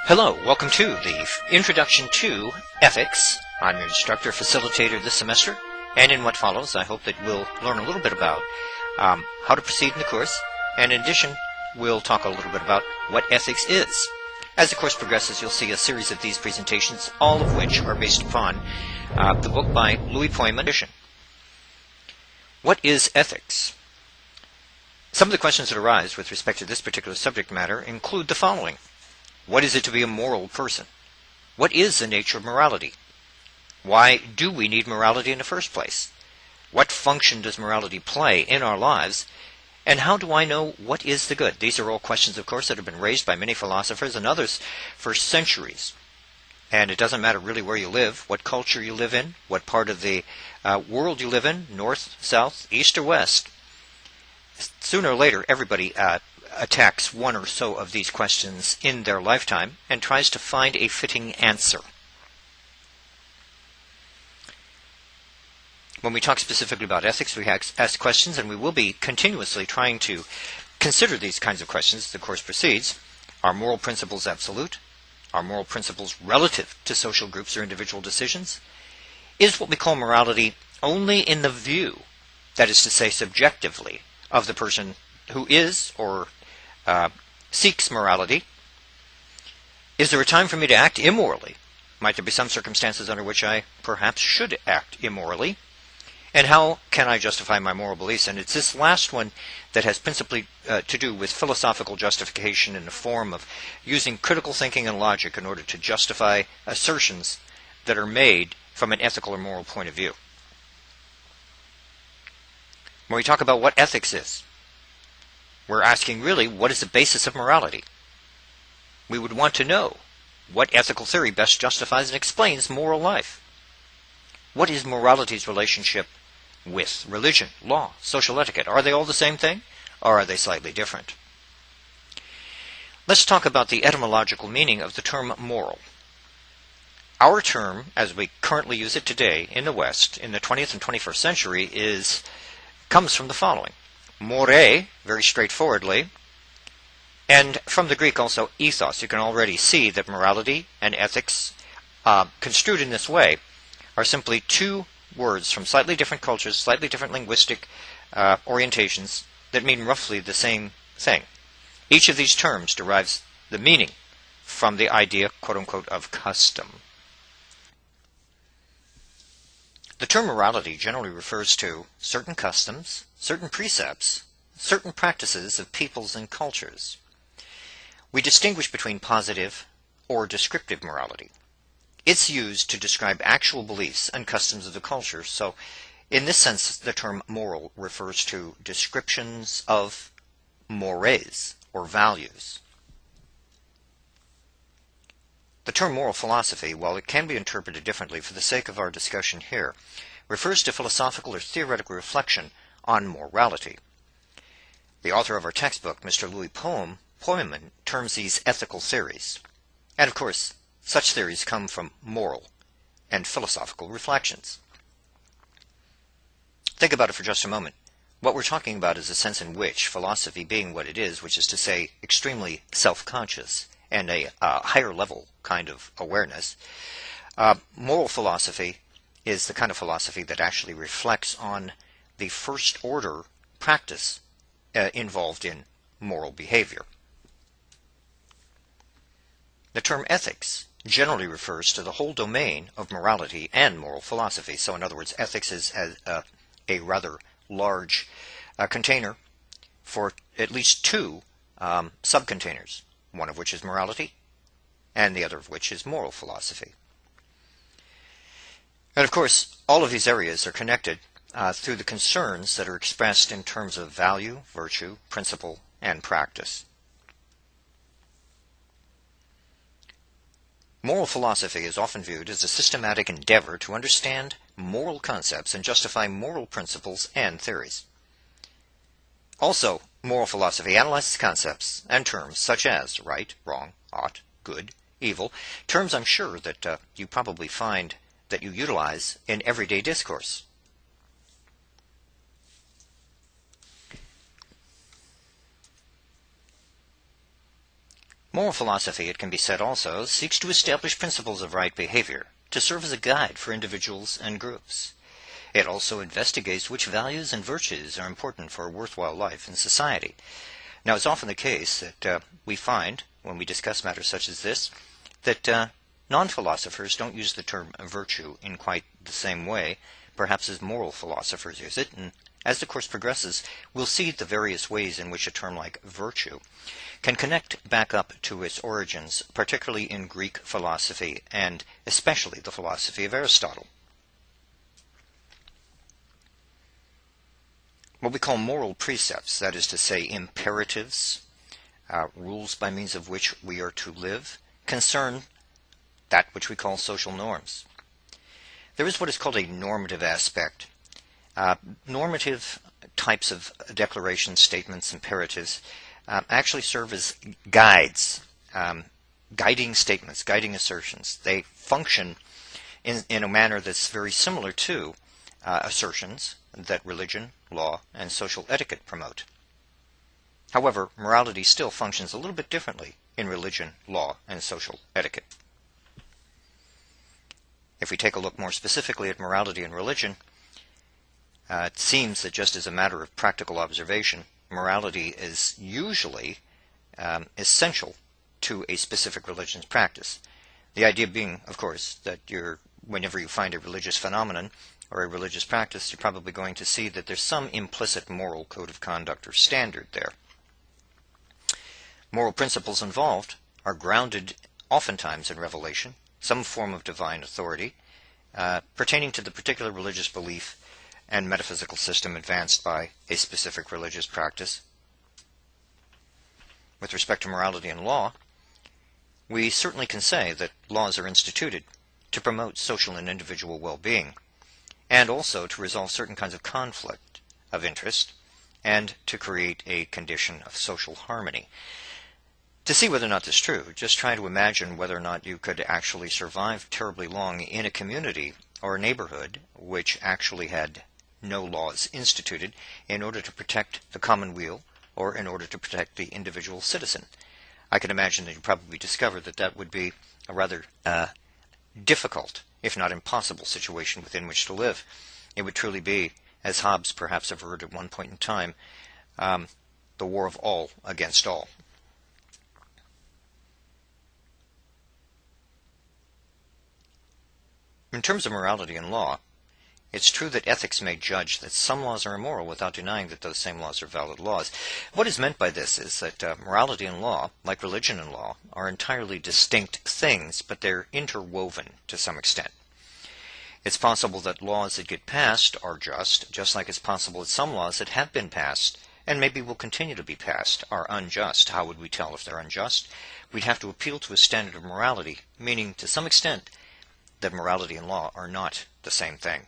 Hello, welcome to the Introduction to Ethics. I'm your instructor facilitator this semester, and in what follows I hope that we'll learn a little bit about how to proceed in the course, and in addition we'll talk a little bit about what ethics is. As the course progresses, you'll see a series of these presentations, all of which are based upon the book by Louis Poyman. What is ethics? Some of the questions that arise with respect to this particular subject matter include the following. What is it to be a moral person? What is the nature of morality? Why do we need morality in the first place? What function does morality play in our lives? And how do I know what is the good? These are all questions, of course, that have been raised by many philosophers and others for centuries. And it doesn't matter really where you live, what culture you live in, what part of the world you live in, north, south, east, or west. Sooner or later, everybody attacks one or so of these questions in their lifetime and tries to find a fitting answer. When we talk specifically about ethics, we ask questions, and we will be continuously trying to consider these kinds of questions as the course proceeds. Are moral principles absolute? Are moral principles relative to social groups or individual decisions? Is what we call morality only in the view, that is to say subjectively, of the person who is or seeks morality? Is there a time for me to act immorally? Might there be some circumstances under which I perhaps should act immorally? And how can I justify my moral beliefs? And it's this last one that has principally to do with philosophical justification in the form of using critical thinking and logic in order to justify assertions that are made from an ethical or moral point of view. When we talk about what ethics is, we're asking really, what is the basis of morality? We would want to know what ethical theory best justifies and explains moral life. What is morality's relationship with religion, law, social etiquette? Are they all the same thing, or are they slightly different? Let's talk about the etymological meaning of the term moral. Our term, as we currently use it today in the West, in the 20th and 21st century, comes from the following. More, very straightforwardly, and from the Greek also ethos. You can already see that morality and ethics, construed in this way, are simply two words from slightly different cultures, slightly different linguistic orientations that mean roughly the same thing. Each of these terms derives the meaning from the idea, quote-unquote, of custom. The term morality generally refers to certain customs, certain precepts, certain practices of peoples and cultures. We distinguish between positive or descriptive morality. It's used to describe actual beliefs and customs of the culture, so in this sense the term moral refers to descriptions of mores, or values. The term moral philosophy, while it can be interpreted differently for the sake of our discussion here, refers to philosophical or theoretical reflection on morality. The author of our textbook, Mr. Louis Poyman, terms these ethical theories. And of course, such theories come from moral and philosophical reflections. Think about it for just a moment. What we're talking about is the sense in which philosophy, being what it is, which is to say extremely self-conscious and a higher level kind of awareness, moral philosophy is the kind of philosophy that actually reflects on the first order practice involved in moral behavior. The term ethics generally refers to the whole domain of morality and moral philosophy. So in other words, ethics is a rather large container for at least two subcontainers, one of which is morality and the other of which is moral philosophy. And of course, all of these areas are connected through the concerns that are expressed in terms of value, virtue, principle, and practice. Moral philosophy is often viewed as a systematic endeavor to understand moral concepts and justify moral principles and theories. Also, moral philosophy analyzes concepts and terms such as right, wrong, ought, good, evil, terms I'm sure that you probably find that you utilize in everyday discourse. Moral philosophy, it can be said also, seeks to establish principles of right behavior to serve as a guide for individuals and groups. It also investigates which values and virtues are important for a worthwhile life in society. Now, it's often the case that we find, when we discuss matters such as this, that non-philosophers don't use the term virtue in quite the same way, perhaps as moral philosophers use it, and as the course progresses, we'll see the various ways in which a term like virtue can connect back up to its origins, particularly in Greek philosophy, and especially the philosophy of Aristotle. What we call moral precepts, that is to say imperatives, rules by means of which we are to live, concern that which we call social norms. There is what is called a normative aspect. Normative types of declarations, statements, imperatives actually serve as guides, guiding statements, guiding assertions. They function in a manner that's very similar to assertions that religion, law, and social etiquette promote. However, morality still functions a little bit differently in religion, law, and social etiquette. If we take a look more specifically at morality and religion, it seems that just as a matter of practical observation, morality is usually essential to a specific religion's practice. The idea being, of course, that whenever you find a religious phenomenon or a religious practice, you're probably going to see that there's some implicit moral code of conduct or standard there. Moral principles involved are grounded oftentimes in revelation, some form of divine authority, pertaining to the particular religious belief and metaphysical system advanced by a specific religious practice. With respect to morality and law, we certainly can say that laws are instituted to promote social and individual well-being, and also to resolve certain kinds of conflict of interest, and to create a condition of social harmony. To see whether or not this is true, just try to imagine whether or not you could actually survive terribly long in a community or a neighborhood which actually had no laws instituted in order to protect the commonweal or in order to protect the individual citizen. I can imagine that you probably discover that that would be a rather difficult, if not impossible, situation within which to live. It would truly be, as Hobbes perhaps averred at one point in time, the war of all against all. In terms of morality and law, it's true that ethics may judge that some laws are immoral without denying that those same laws are valid laws. What is meant by this is that morality and law, like religion and law, are entirely distinct things, but they're interwoven to some extent. It's possible that laws that get passed are just like it's possible that some laws that have been passed, and maybe will continue to be passed, are unjust. How would we tell if they're unjust? We'd have to appeal to a standard of morality, meaning to some extent that morality and law are not the same thing.